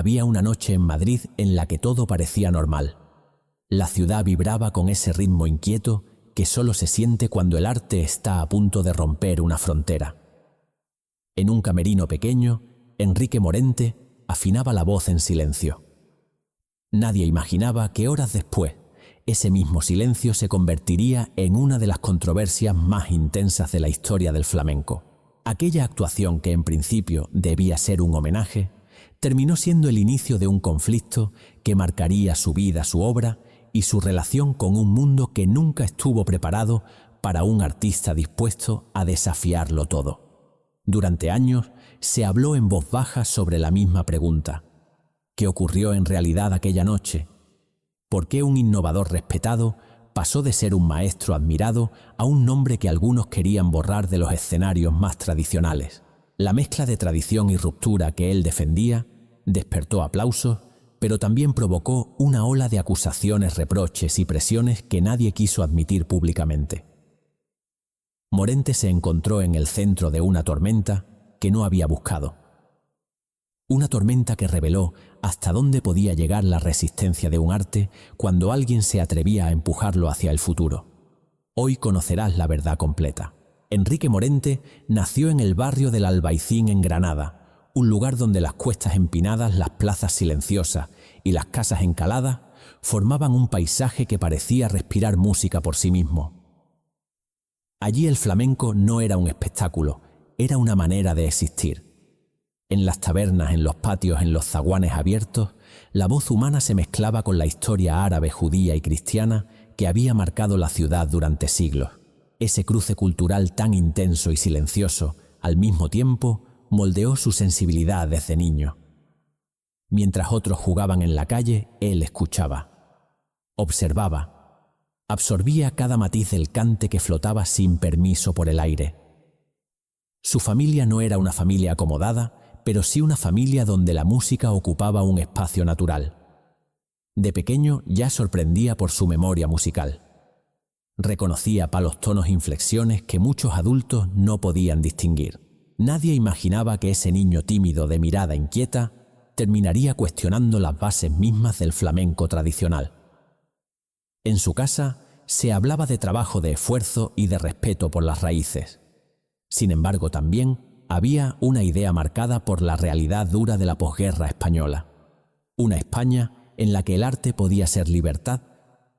Había una noche en Madrid en la que todo parecía normal. La ciudad vibraba con ese ritmo inquieto que solo se siente cuando el arte está a punto de romper una frontera. En un camerino pequeño, Enrique Morente afinaba la voz en silencio. Nadie imaginaba que horas después, ese mismo silencio se convertiría en una de las controversias más intensas de la historia del flamenco. Aquella actuación que en principio debía ser un homenaje, terminó siendo el inicio de un conflicto que marcaría su vida, su obra y su relación con un mundo que nunca estuvo preparado para un artista dispuesto a desafiarlo todo. Durante años se habló en voz baja sobre la misma pregunta: ¿qué ocurrió en realidad aquella noche? ¿Por qué un innovador respetado pasó de ser un maestro admirado a un nombre que algunos querían borrar de los escenarios más tradicionales? La mezcla de tradición y ruptura que él defendía despertó aplausos, pero también provocó una ola de acusaciones, reproches y presiones que nadie quiso admitir públicamente. Morente se encontró en el centro de una tormenta que no había buscado. Una tormenta que reveló hasta dónde podía llegar la resistencia de un arte cuando alguien se atrevía a empujarlo hacia el futuro. Hoy conocerás la verdad completa. Enrique Morente nació en el barrio del Albaicín en Granada, un lugar donde las cuestas empinadas, las plazas silenciosas y las casas encaladas formaban un paisaje que parecía respirar música por sí mismo. Allí el flamenco no era un espectáculo, era una manera de existir. En las tabernas, en los patios, en los zaguanes abiertos, la voz humana se mezclaba con la historia árabe, judía y cristiana que había marcado la ciudad durante siglos. Ese cruce cultural tan intenso y silencioso, al mismo tiempo, moldeó su sensibilidad desde niño. Mientras otros jugaban en la calle, él escuchaba, observaba, absorbía cada matiz del cante que flotaba sin permiso por el aire. Su familia no era una familia acomodada, pero sí una familia donde la música ocupaba un espacio natural. De pequeño ya sorprendía por su memoria musical. Reconocía palos, tonos e inflexiones que muchos adultos no podían distinguir. Nadie imaginaba que ese niño tímido de mirada inquieta terminaría cuestionando las bases mismas del flamenco tradicional. En su casa se hablaba de trabajo, de esfuerzo y de respeto por las raíces. Sin embargo, también había una idea marcada por la realidad dura de la posguerra española. Una España en la que el arte podía ser libertad,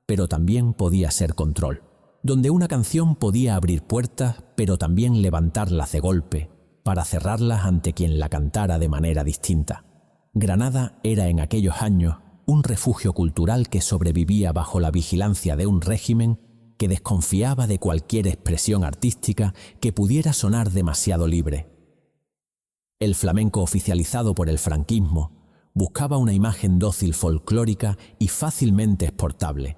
pero también podía ser control. Donde una canción podía abrir puertas, pero también levantarlas de golpe, para cerrarlas ante quien la cantara de manera distinta. Granada era en aquellos años un refugio cultural que sobrevivía bajo la vigilancia de un régimen que desconfiaba de cualquier expresión artística que pudiera sonar demasiado libre. El flamenco oficializado por el franquismo buscaba una imagen dócil, folclórica y fácilmente exportable.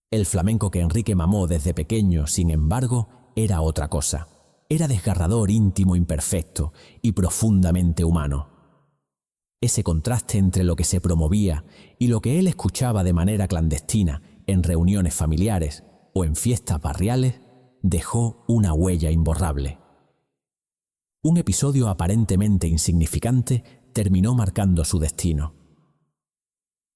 El flamenco que Enrique mamó desde pequeño, sin embargo, era otra cosa. Era desgarrador, íntimo, imperfecto y profundamente humano. Ese contraste entre lo que se promovía y lo que él escuchaba de manera clandestina en reuniones familiares o en fiestas barriales dejó una huella imborrable. Un episodio aparentemente insignificante terminó marcando su destino.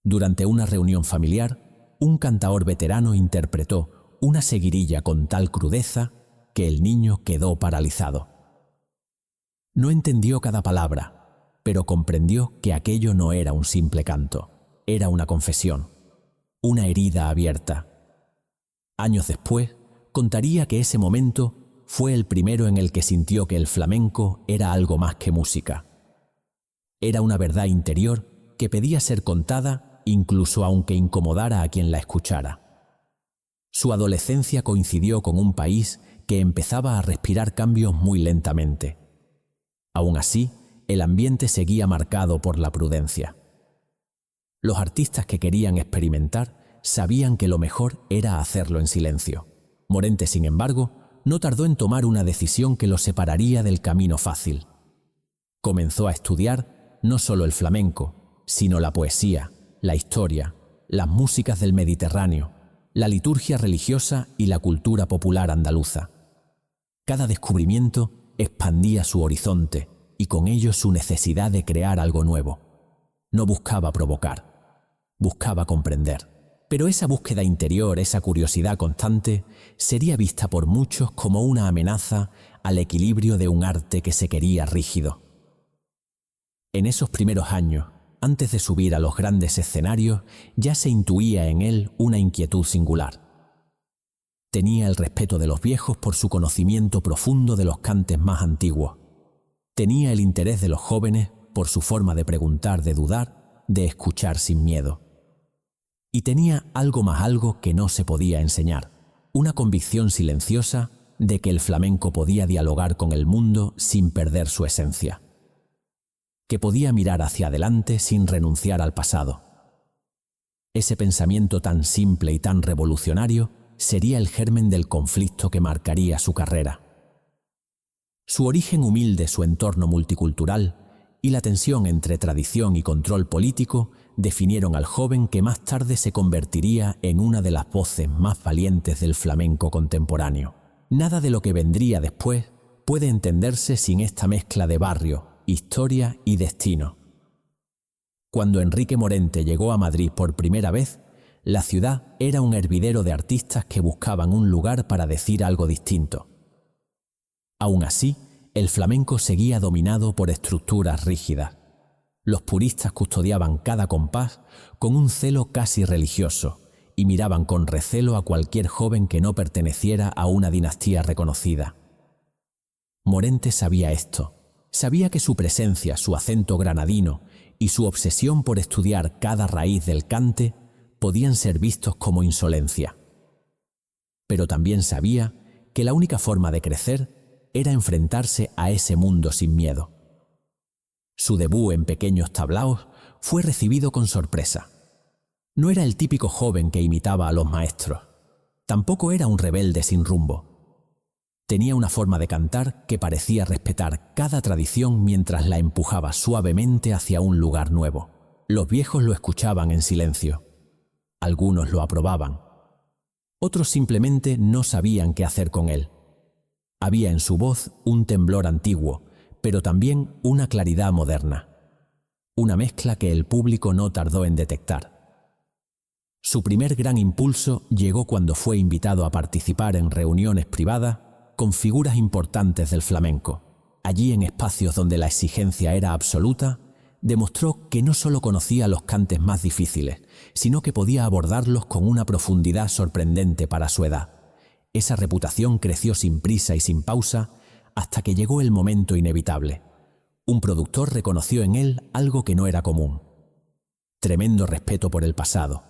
Durante una reunión familiar, un cantaor veterano interpretó una seguirilla con tal crudeza que el niño quedó paralizado. No entendió cada palabra, pero comprendió que aquello no era un simple canto, era una confesión, una herida abierta. Años después, contaría que ese momento fue el primero en el que sintió que el flamenco era algo más que música. Era una verdad interior que pedía ser contada incluso aunque incomodara a quien la escuchara. Su adolescencia coincidió con un país que empezaba a respirar cambios muy lentamente. Aún así, el ambiente seguía marcado por la prudencia. Los artistas que querían experimentar sabían que lo mejor era hacerlo en silencio. Morente, sin embargo, no tardó en tomar una decisión que lo separaría del camino fácil. Comenzó a estudiar no solo el flamenco, sino la poesía, la historia, las músicas del Mediterráneo, la liturgia religiosa y la cultura popular andaluza. Cada descubrimiento expandía su horizonte y con ello su necesidad de crear algo nuevo. No buscaba provocar, buscaba comprender. Pero esa búsqueda interior, esa curiosidad constante, sería vista por muchos como una amenaza al equilibrio de un arte que se quería rígido. En esos primeros años, antes de subir a los grandes escenarios, ya se intuía en él una inquietud singular. Tenía el respeto de los viejos por su conocimiento profundo de los cantes más antiguos. Tenía el interés de los jóvenes por su forma de preguntar, de dudar, de escuchar sin miedo. Y tenía algo que no se podía enseñar, una convicción silenciosa de que el flamenco podía dialogar con el mundo sin perder su esencia, que podía mirar hacia adelante sin renunciar al pasado. Ese pensamiento tan simple y tan revolucionario sería el germen del conflicto que marcaría su carrera. Su origen humilde, su entorno multicultural y la tensión entre tradición y control político definieron al joven que más tarde se convertiría en una de las voces más valientes del flamenco contemporáneo. Nada de lo que vendría después puede entenderse sin esta mezcla de barrio, historia y destino. Cuando Enrique Morente llegó a Madrid por primera vez, la ciudad era un hervidero de artistas que buscaban un lugar para decir algo distinto. Aún así, el flamenco seguía dominado por estructuras rígidas. Los puristas custodiaban cada compás con un celo casi religioso y miraban con recelo a cualquier joven que no perteneciera a una dinastía reconocida. Morente sabía esto. Sabía que su presencia, su acento granadino y su obsesión por estudiar cada raíz del cante podían ser vistos como insolencia. Pero también sabía que la única forma de crecer era enfrentarse a ese mundo sin miedo. Su debut en pequeños tablaos fue recibido con sorpresa. No era el típico joven que imitaba a los maestros. Tampoco era un rebelde sin rumbo. Tenía una forma de cantar que parecía respetar cada tradición mientras la empujaba suavemente hacia un lugar nuevo. Los viejos lo escuchaban en silencio. Algunos lo aprobaban. Otros simplemente no sabían qué hacer con él. Había en su voz un temblor antiguo, pero también una claridad moderna. Una mezcla que el público no tardó en detectar. Su primer gran impulso llegó cuando fue invitado a participar en reuniones privadas con figuras importantes del flamenco. Allí, en espacios donde la exigencia era absoluta, demostró que no solo conocía los cantes más difíciles, sino que podía abordarlos con una profundidad sorprendente para su edad. Esa reputación creció sin prisa y sin pausa hasta que llegó el momento inevitable. Un productor reconoció en él algo que no era común. Tremendo respeto por el pasado,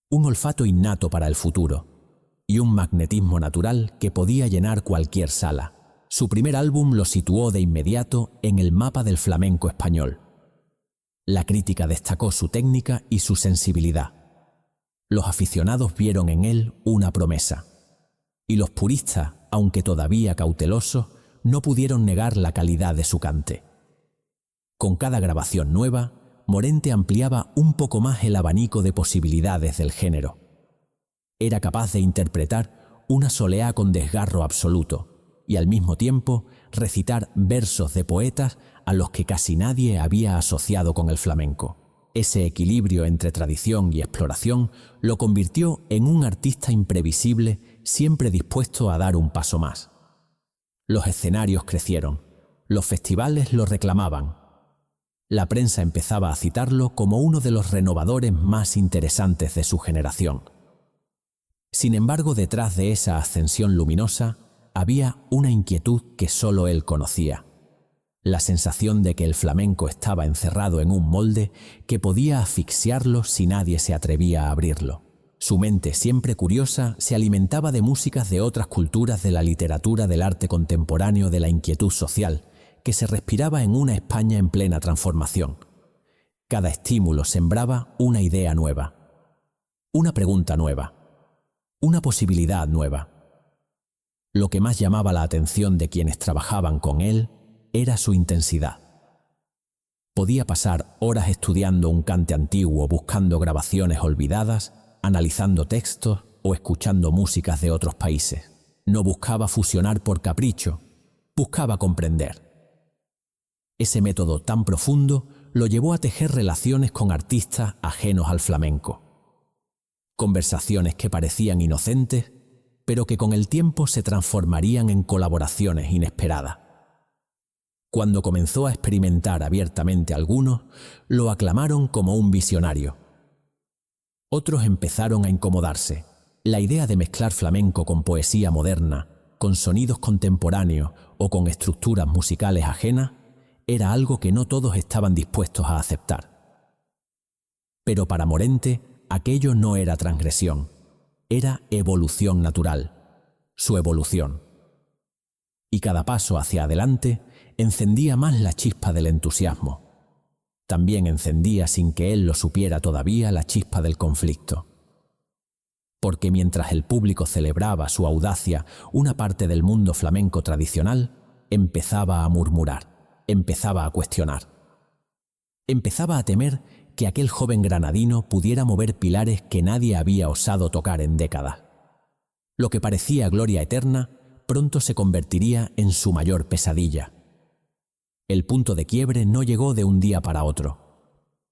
un olfato innato para el futuro y un magnetismo natural que podía llenar cualquier sala. Su primer álbum lo situó de inmediato en el mapa del flamenco español. La crítica destacó su técnica y su sensibilidad. Los aficionados vieron en él una promesa. Y los puristas, aunque todavía cautelosos, no pudieron negar la calidad de su cante. Con cada grabación nueva, Morente ampliaba un poco más el abanico de posibilidades del género. Era capaz de interpretar una soleá con desgarro absoluto y al mismo tiempo recitar versos de poetas a los que casi nadie había asociado con el flamenco. Ese equilibrio entre tradición y exploración lo convirtió en un artista imprevisible, siempre dispuesto a dar un paso más. Los escenarios crecieron, los festivales lo reclamaban. La prensa empezaba a citarlo como uno de los renovadores más interesantes de su generación. Sin embargo, detrás de esa ascensión luminosa había una inquietud que solo él conocía. La sensación de que el flamenco estaba encerrado en un molde que podía asfixiarlo si nadie se atrevía a abrirlo. Su mente, siempre curiosa, se alimentaba de músicas de otras culturas, de la literatura, del arte contemporáneo, de la inquietud social, que se respiraba en una España en plena transformación. Cada estímulo sembraba una idea nueva, una pregunta nueva, una posibilidad nueva. Lo que más llamaba la atención de quienes trabajaban con él era su intensidad. Podía pasar horas estudiando un cante antiguo, buscando grabaciones olvidadas, analizando textos o escuchando músicas de otros países. No buscaba fusionar por capricho, buscaba comprender. Ese método tan profundo lo llevó a tejer relaciones con artistas ajenos al flamenco. Conversaciones que parecían inocentes, pero que con el tiempo se transformarían en colaboraciones inesperadas. Cuando comenzó a experimentar abiertamente algunos, lo aclamaron como un visionario. Otros empezaron a incomodarse. La idea de mezclar flamenco con poesía moderna, con sonidos contemporáneos o con estructuras musicales ajenas, era algo que no todos estaban dispuestos a aceptar. Pero para Morente, aquello no era transgresión, era evolución natural, su evolución. Y cada paso hacia adelante encendía más la chispa del entusiasmo. También encendía, sin que él lo supiera todavía, la chispa del conflicto. Porque mientras el público celebraba su audacia, una parte del mundo flamenco tradicional empezaba a murmurar, empezaba a cuestionar. Empezaba a temer que aquel joven granadino pudiera mover pilares que nadie había osado tocar en décadas. Lo que parecía gloria eterna pronto se convertiría en su mayor pesadilla. El punto de quiebre no llegó de un día para otro.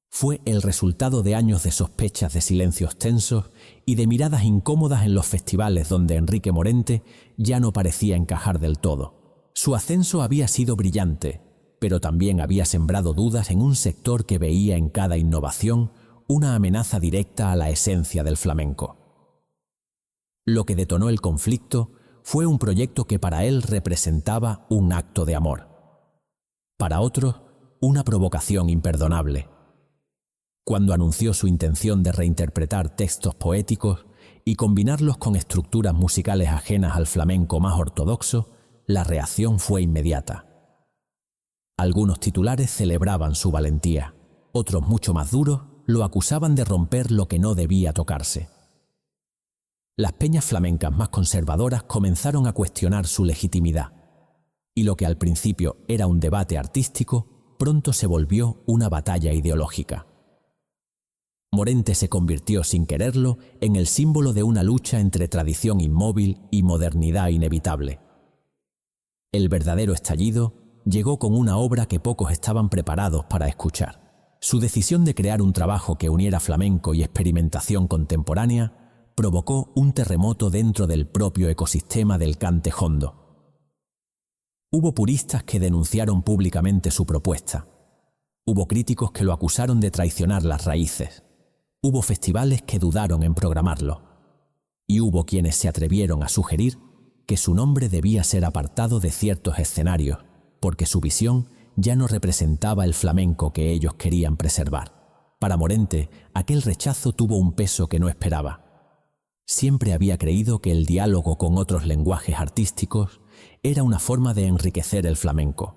Fue el resultado de años de sospechas, de silencios tensos y de miradas incómodas en los festivales donde Enrique Morente ya no parecía encajar del todo. Su ascenso había sido brillante, pero también había sembrado dudas en un sector que veía en cada innovación una amenaza directa a la esencia del flamenco. Lo que detonó el conflicto fue un proyecto que para él representaba un acto de amor. Para otros, una provocación imperdonable. Cuando anunció su intención de reinterpretar textos poéticos y combinarlos con estructuras musicales ajenas al flamenco más ortodoxo, la reacción fue inmediata. Algunos titulares celebraban su valentía, otros mucho más duros lo acusaban de romper lo que no debía tocarse. Las peñas flamencas más conservadoras comenzaron a cuestionar su legitimidad, y lo que al principio era un debate artístico, pronto se volvió una batalla ideológica. Morente se convirtió sin quererlo en el símbolo de una lucha entre tradición inmóvil y modernidad inevitable. El verdadero estallido llegó con una obra que pocos estaban preparados para escuchar. Su decisión de crear un trabajo que uniera flamenco y experimentación contemporánea provocó un terremoto dentro del propio ecosistema del cante jondo. Hubo puristas que denunciaron públicamente su propuesta. Hubo críticos que lo acusaron de traicionar las raíces. Hubo festivales que dudaron en programarlo. Y hubo quienes se atrevieron a sugerir que su nombre debía ser apartado de ciertos escenarios, porque su visión ya no representaba el flamenco que ellos querían preservar. Para Morente, aquel rechazo tuvo un peso que no esperaba. Siempre había creído que el diálogo con otros lenguajes artísticos era una forma de enriquecer el flamenco.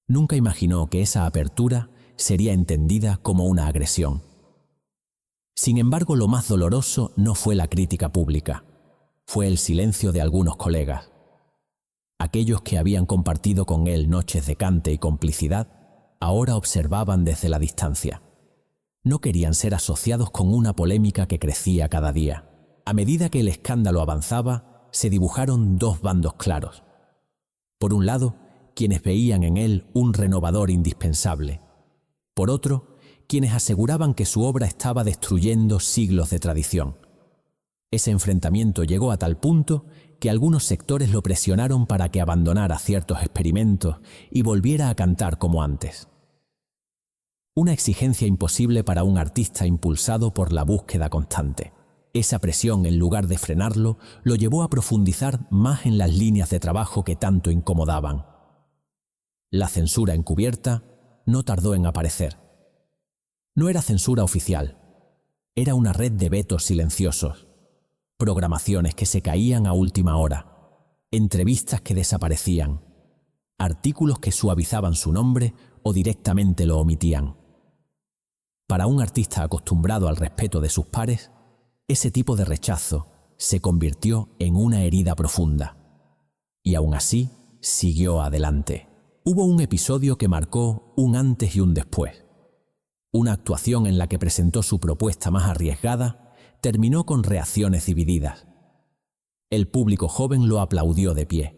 Nunca imaginó que esa apertura sería entendida como una agresión. Sin embargo, lo más doloroso no fue la crítica pública, fue el silencio de algunos colegas. Aquellos que habían compartido con él noches de cante y complicidad, ahora observaban desde la distancia. No querían ser asociados con una polémica que crecía cada día. A medida que el escándalo avanzaba, se dibujaron dos bandos claros. Por un lado, quienes veían en él un renovador indispensable. Por otro, quienes aseguraban que su obra estaba destruyendo siglos de tradición. Ese enfrentamiento llegó a tal punto que algunos sectores lo presionaron para que abandonara ciertos experimentos y volviera a cantar como antes. Una exigencia imposible para un artista impulsado por la búsqueda constante. Esa presión, en lugar de frenarlo, lo llevó a profundizar más en las líneas de trabajo que tanto incomodaban. La censura encubierta no tardó en aparecer. No era censura oficial, era una red de vetos silenciosos, programaciones que se caían a última hora, entrevistas que desaparecían, artículos que suavizaban su nombre o directamente lo omitían. Para un artista acostumbrado al respeto de sus pares, ese tipo de rechazo se convirtió en una herida profunda. Y aún así, siguió adelante. Hubo un episodio que marcó un antes y un después. Una actuación en la que presentó su propuesta más arriesgada terminó con reacciones divididas. El público joven lo aplaudió de pie.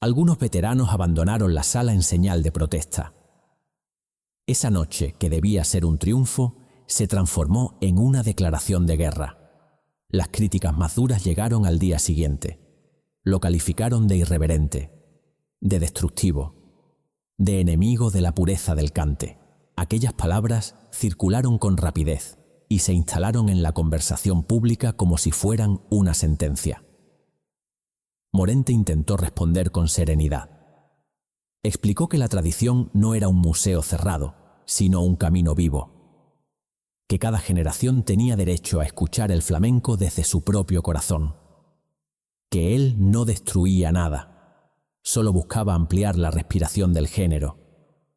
Algunos veteranos abandonaron la sala en señal de protesta. Esa noche, que debía ser un triunfo, se transformó en una declaración de guerra. Las críticas más duras llegaron al día siguiente. Lo calificaron de irreverente, de destructivo, de enemigo de la pureza del cante. Aquellas palabras circularon con rapidez y se instalaron en la conversación pública como si fueran una sentencia. Morente intentó responder con serenidad. Explicó que la tradición no era un museo cerrado, sino un camino vivo, que cada generación tenía derecho a escuchar el flamenco desde su propio corazón, que él no destruía nada, solo buscaba ampliar la respiración del género,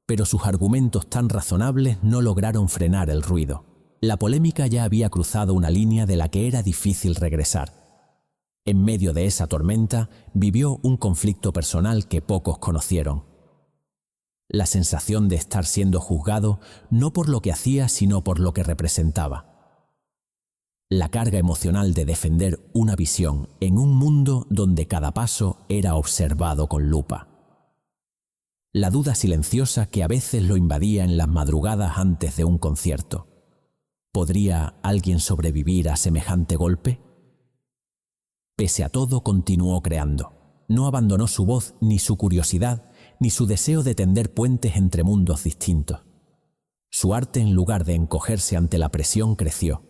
pero sus argumentos tan razonables no lograron frenar el ruido. La polémica ya había cruzado una línea de la que era difícil regresar. En medio de esa tormenta vivió un conflicto personal que pocos conocieron. La sensación de estar siendo juzgado no por lo que hacía, sino por lo que representaba. La carga emocional de defender una visión en un mundo donde cada paso era observado con lupa. La duda silenciosa que a veces lo invadía en las madrugadas antes de un concierto. ¿Podría alguien sobrevivir a semejante golpe? Pese a todo, continuó creando. No abandonó su voz, ni su curiosidad, ni su deseo de tender puentes entre mundos distintos. Su arte, en lugar de encogerse ante la presión, creció.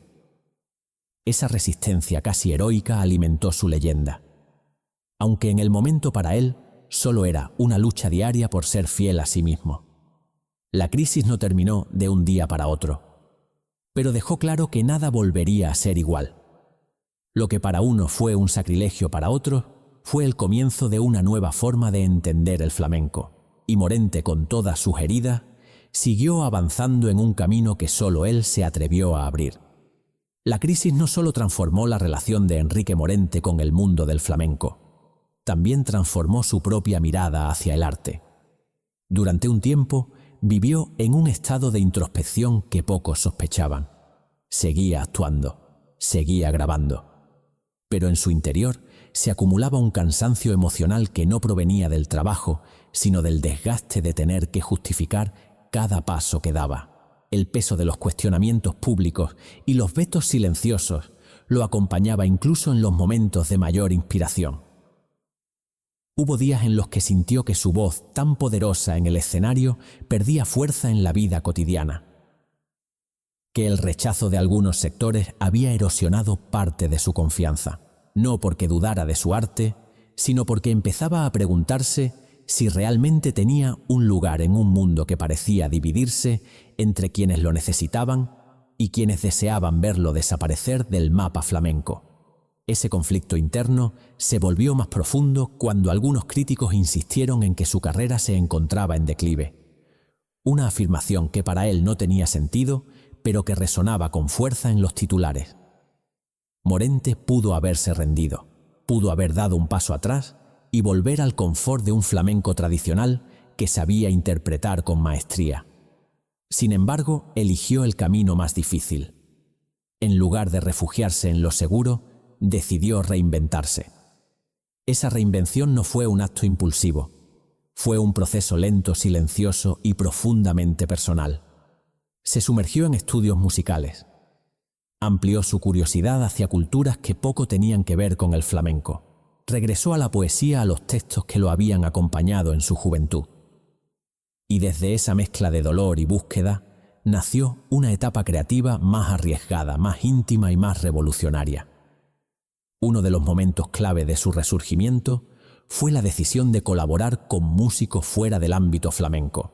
Esa resistencia casi heroica alimentó su leyenda. Aunque en el momento para él solo era una lucha diaria por ser fiel a sí mismo. La crisis no terminó de un día para otro, pero dejó claro que nada volvería a ser igual. Lo que para uno fue un sacrilegio, para otro fue el comienzo de una nueva forma de entender el flamenco, y Morente, con todas sus heridas, siguió avanzando en un camino que solo él se atrevió a abrir. La crisis no solo transformó la relación de Enrique Morente con el mundo del flamenco, también transformó su propia mirada hacia el arte. Durante un tiempo vivió en un estado de introspección que pocos sospechaban. Seguía actuando, seguía grabando, pero en su interior se acumulaba un cansancio emocional que no provenía del trabajo, sino del desgaste de tener que justificar cada paso que daba. El peso de los cuestionamientos públicos y los vetos silenciosos lo acompañaba incluso en los momentos de mayor inspiración. Hubo días en los que sintió que su voz, tan poderosa en el escenario, perdía fuerza en la vida cotidiana, que el rechazo de algunos sectores había erosionado parte de su confianza. No porque dudara de su arte, sino porque empezaba a preguntarse si realmente tenía un lugar en un mundo que parecía dividirse entre quienes lo necesitaban y quienes deseaban verlo desaparecer del mapa flamenco. Ese conflicto interno se volvió más profundo cuando algunos críticos insistieron en que su carrera se encontraba en declive. Una afirmación que para él no tenía sentido, pero que resonaba con fuerza en los titulares. Morente pudo haberse rendido, pudo haber dado un paso atrás y volver al confort de un flamenco tradicional que sabía interpretar con maestría. Sin embargo, eligió el camino más difícil. En lugar de refugiarse en lo seguro, decidió reinventarse. Esa reinvención no fue un acto impulsivo, fue un proceso lento, silencioso y profundamente personal. Se sumergió en estudios musicales. Amplió su curiosidad hacia culturas que poco tenían que ver con el flamenco. Regresó a la poesía, a los textos que lo habían acompañado en su juventud. Y desde esa mezcla de dolor y búsqueda, nació una etapa creativa más arriesgada, más íntima y más revolucionaria. Uno de los momentos clave de su resurgimiento fue la decisión de colaborar con músicos fuera del ámbito flamenco.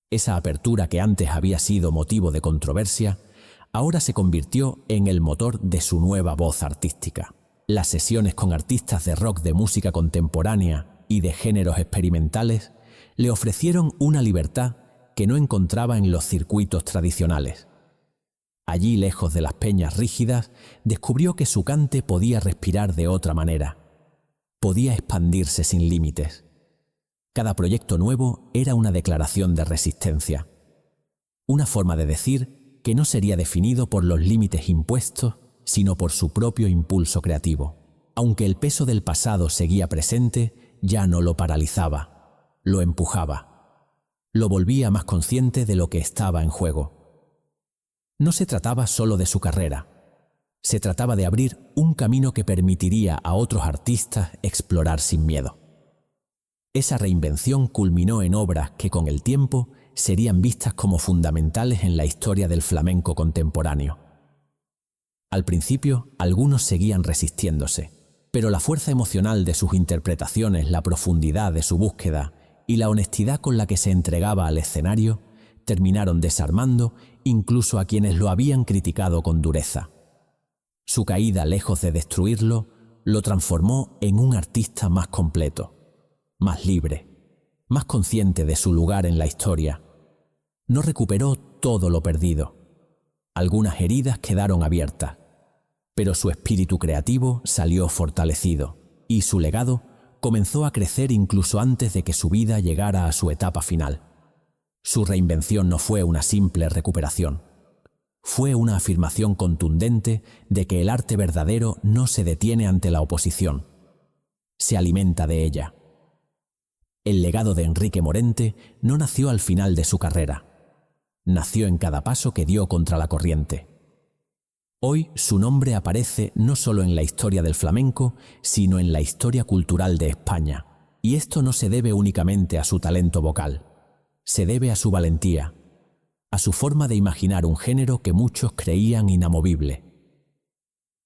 Esa apertura que antes había sido motivo de controversia, ahora se convirtió en el motor de su nueva voz artística. Las sesiones con artistas de rock, de música contemporánea y de géneros experimentales le ofrecieron una libertad que no encontraba en los circuitos tradicionales. Allí, lejos de las peñas rígidas, descubrió que su cante podía respirar de otra manera. Podía expandirse sin límites. Cada proyecto nuevo era una declaración de resistencia. Una forma de decir que no sería definido por los límites impuestos, sino por su propio impulso creativo. Aunque el peso del pasado seguía presente, ya no lo paralizaba, lo empujaba. Lo volvía más consciente de lo que estaba en juego. No se trataba solo de su carrera. Se trataba de abrir un camino que permitiría a otros artistas explorar sin miedo. Esa reinvención culminó en obras que con el tiempo serían vistas como fundamentales en la historia del flamenco contemporáneo. Al principio, algunos seguían resistiéndose, pero la fuerza emocional de sus interpretaciones, la profundidad de su búsqueda y la honestidad con la que se entregaba al escenario terminaron desarmando incluso a quienes lo habían criticado con dureza. Su caída, lejos de destruirlo, lo transformó en un artista más completo, más libre, más consciente de su lugar en la historia. No recuperó todo lo perdido. Algunas heridas quedaron abiertas, pero su espíritu creativo salió fortalecido y su legado comenzó a crecer incluso antes de que su vida llegara a su etapa final. Su reinvención no fue una simple recuperación. Fue una afirmación contundente de que el arte verdadero no se detiene ante la oposición, se alimenta de ella. El legado de Enrique Morente no nació al final de su carrera, nació en cada paso que dio contra la corriente. Hoy su nombre aparece no solo en la historia del flamenco, sino en la historia cultural de España, y esto no se debe únicamente a su talento vocal, se debe a su valentía, a su forma de imaginar un género que muchos creían inamovible,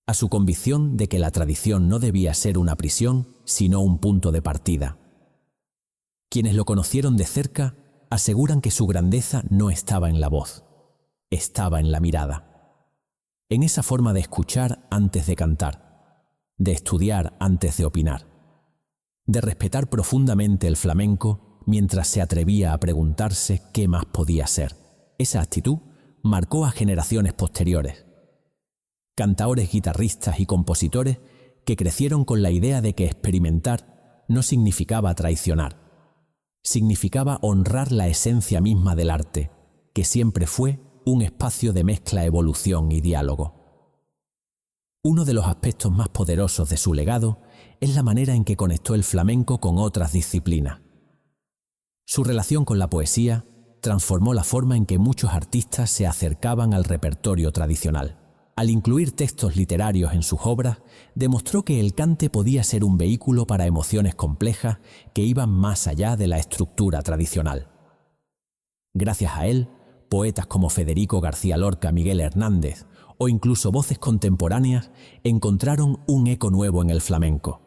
a su convicción de que la tradición no debía ser una prisión, sino un punto de partida. Quienes lo conocieron de cerca aseguran que su grandeza no estaba en la voz, estaba en la mirada, en esa forma de escuchar antes de cantar, de estudiar antes de opinar, de respetar profundamente el flamenco mientras se atrevía a preguntarse qué más podía ser. Esa actitud marcó a generaciones posteriores. Cantaores, guitarristas y compositores que crecieron con la idea de que experimentar no significaba traicionar, significaba honrar la esencia misma del arte, que siempre fue un espacio de mezcla, evolución y diálogo. Uno de los aspectos más poderosos de su legado es la manera en que conectó el flamenco con otras disciplinas. Su relación con la poesía transformó la forma en que muchos artistas se acercaban al repertorio tradicional. Al incluir textos literarios en sus obras, demostró que el cante podía ser un vehículo para emociones complejas que iban más allá de la estructura tradicional. Gracias a él, poetas como Federico García Lorca, Miguel Hernández o incluso voces contemporáneas encontraron un eco nuevo en el flamenco.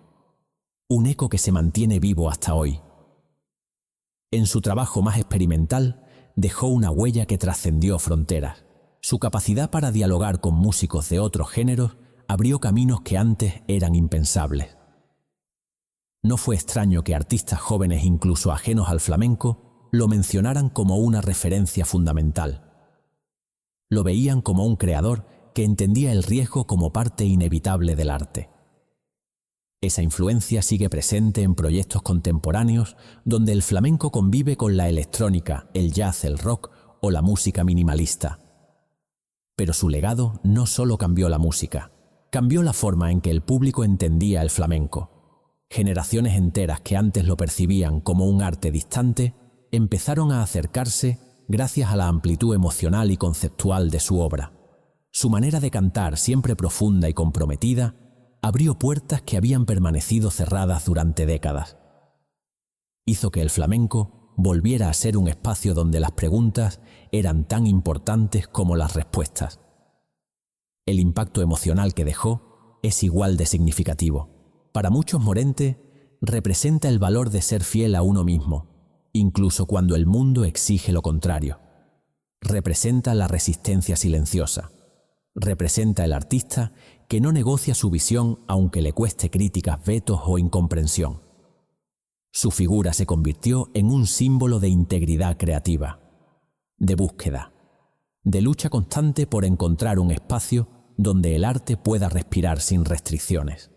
Un eco que se mantiene vivo hasta hoy. En su trabajo más experimental, dejó una huella que trascendió fronteras. Su capacidad para dialogar con músicos de otros géneros abrió caminos que antes eran impensables. No fue extraño que artistas jóvenes, incluso ajenos al flamenco, lo mencionaran como una referencia fundamental. Lo veían como un creador que entendía el riesgo como parte inevitable del arte. Esa influencia sigue presente en proyectos contemporáneos donde el flamenco convive con la electrónica, el jazz, el rock o la música minimalista. Pero su legado no solo cambió la música, cambió la forma en que el público entendía el flamenco. Generaciones enteras que antes lo percibían como un arte distante, empezaron a acercarse gracias a la amplitud emocional y conceptual de su obra. Su manera de cantar, siempre profunda y comprometida, abrió puertas que habían permanecido cerradas durante décadas. Hizo que el flamenco volviera a ser un espacio donde las preguntas eran tan importantes como las respuestas. El impacto emocional que dejó es igual de significativo. Para muchos, Morente representa el valor de ser fiel a uno mismo, incluso cuando el mundo exige lo contrario. Representa la resistencia silenciosa. Representa el artista que no negocia su visión aunque le cueste críticas, vetos o incomprensión. Su figura se convirtió en un símbolo de integridad creativa, de búsqueda, de lucha constante por encontrar un espacio donde el arte pueda respirar sin restricciones.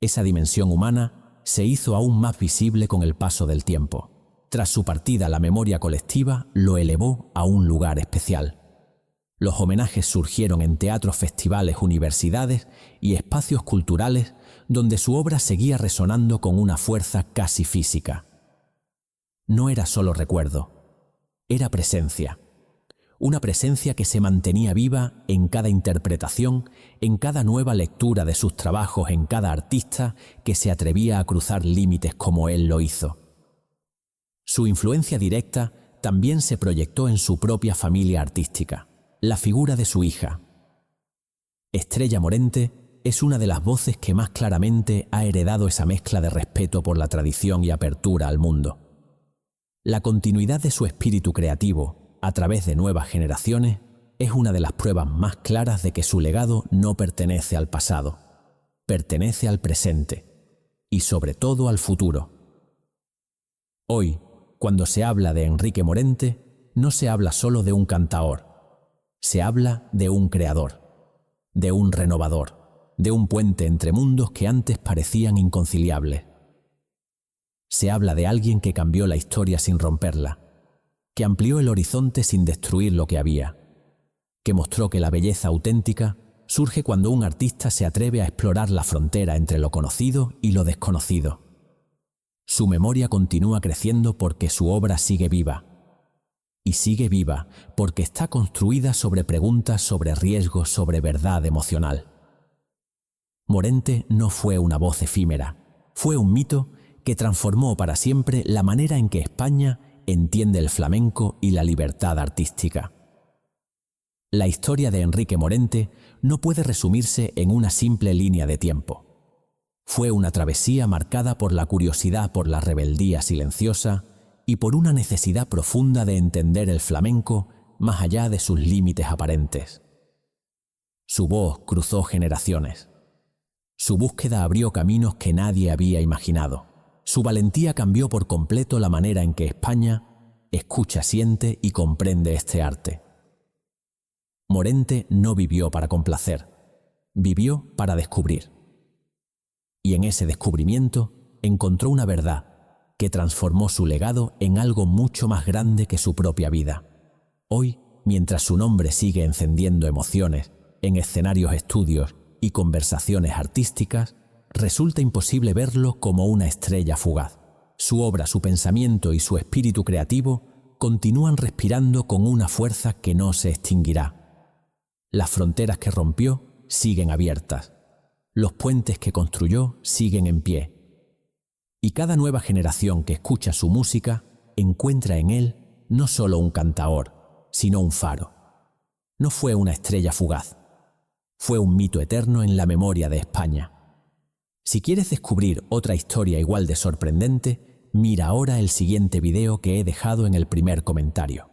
Esa dimensión humana se hizo aún más visible con el paso del tiempo. Tras su partida, la memoria colectiva lo elevó a un lugar especial. Los homenajes surgieron en teatros, festivales, universidades y espacios culturales donde su obra seguía resonando con una fuerza casi física. No era solo recuerdo, era presencia. Una presencia que se mantenía viva en cada interpretación, en cada nueva lectura de sus trabajos, en cada artista que se atrevía a cruzar límites como él lo hizo. Su influencia directa también se proyectó en su propia familia artística, la figura de su hija. Estrella Morente es una de las voces que más claramente ha heredado esa mezcla de respeto por la tradición y apertura al mundo. La continuidad de su espíritu creativo, a través de nuevas generaciones, es una de las pruebas más claras de que su legado no pertenece al pasado, pertenece al presente y sobre todo al futuro. Hoy, cuando se habla de Enrique Morente, no se habla solo de un cantaor, se habla de un creador, de un renovador, de un puente entre mundos que antes parecían inconciliables. Se habla de alguien que cambió la historia sin romperla, que amplió el horizonte sin destruir lo que había, que mostró que la belleza auténtica surge cuando un artista se atreve a explorar la frontera entre lo conocido y lo desconocido. Su memoria continúa creciendo porque su obra sigue viva. Y sigue viva porque está construida sobre preguntas, sobre riesgos, sobre verdad emocional. Morente no fue una voz efímera, fue un mito que transformó para siempre la manera en que España entiende el flamenco y la libertad artística. La historia de Enrique Morente no puede resumirse en una simple línea de tiempo. Fue una travesía marcada por la curiosidad por la rebeldía silenciosa y por una necesidad profunda de entender el flamenco más allá de sus límites aparentes. Su voz cruzó generaciones. Su búsqueda abrió caminos que nadie había imaginado. Su valentía cambió por completo la manera en que España escucha, siente y comprende este arte. Morente no vivió para complacer, vivió para descubrir. Y en ese descubrimiento encontró una verdad que transformó su legado en algo mucho más grande que su propia vida. Hoy, mientras su nombre sigue encendiendo emociones en escenarios, estudios y conversaciones artísticas, resulta imposible verlo como una estrella fugaz. Su obra, su pensamiento y su espíritu creativo continúan respirando con una fuerza que no se extinguirá. Las fronteras que rompió siguen abiertas. Los puentes que construyó siguen en pie. Y cada nueva generación que escucha su música encuentra en él no solo un cantaor, sino un faro. No fue una estrella fugaz, fue un mito eterno en la memoria de España. Si quieres descubrir otra historia igual de sorprendente, mira ahora el siguiente video que he dejado en el primer comentario.